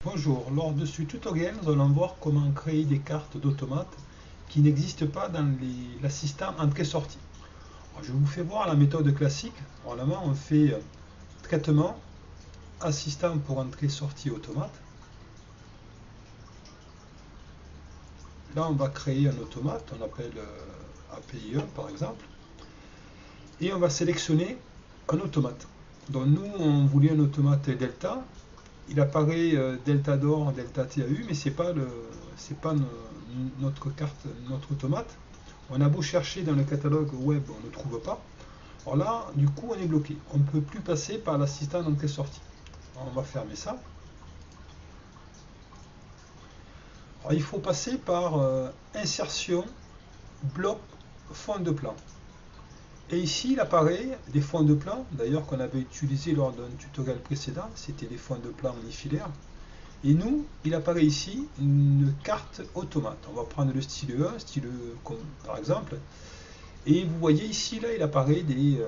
Bonjour, lors de ce tutoriel, nous allons voir comment créer des cartes d'automates qui n'existent pas dans l'assistant entrée-sortie. Je vous fais voir la méthode classique. Normalement, on fait traitement, assistant pour entrée-sortie automate. Là, on va créer un automate, on appelle API 1 par exemple, et on va sélectionner un automate. Donc nous, on voulait un automate delta. Il apparaît delta d'or, delta TAU, mais c'est pas notre carte, notre automate. On a beau chercher dans le catalogue web, on ne trouve pas. Alors là, du coup, on est bloqué. On ne peut plus passer par l'assistant d'entrée-sortie. On va fermer ça. Alors, il faut passer par insertion, bloc, fond de plan. Et ici, il apparaît des fonds de plan, d'ailleurs qu'on avait utilisé lors d'un tutoriel précédent, c'était des fonds de plan unifilaires. Et nous, il apparaît ici une carte automate. On va prendre le style 1, style comme par exemple. Et vous voyez ici, là, il apparaît des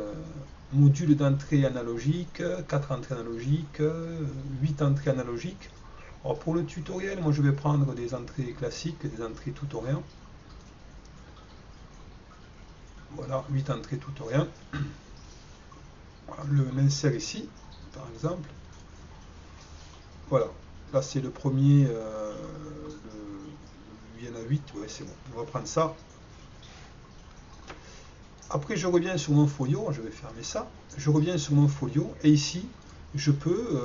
modules d'entrée analogique, 4 entrées analogiques, 8 entrées analogiques. Alors pour le tutoriel, moi je vais prendre des entrées classiques, des entrées tout ou rien. Voilà, 8 entrées tout ou rien. Voilà, l'insert ici, par exemple. Voilà, là c'est le premier, il y en a 8, ouais c'est bon, on va prendre ça. Après je reviens sur mon folio, je vais fermer ça, je reviens sur mon folio et ici je peux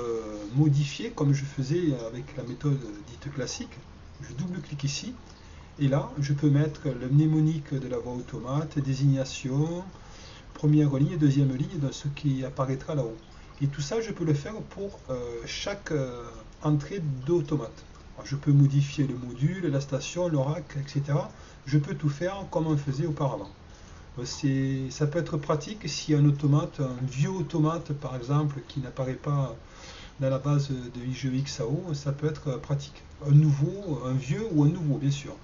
modifier comme je faisais avec la méthode dite classique. Je double-clique ici et là je peux mettre le mnémonique de la voix automate, désignation, première ligne, deuxième ligne, de ce qui apparaîtra là-haut. Et tout ça, je peux le faire pour chaque entrée d'automate. Je peux modifier le module, la station, le rack, etc. Je peux tout faire comme on faisait auparavant. Ça peut être pratique si un automate, un vieux automate par exemple, qui n'apparaît pas dans la base de IGEXAO, ça peut être pratique. Un nouveau, un vieux ou un nouveau, bien sûr.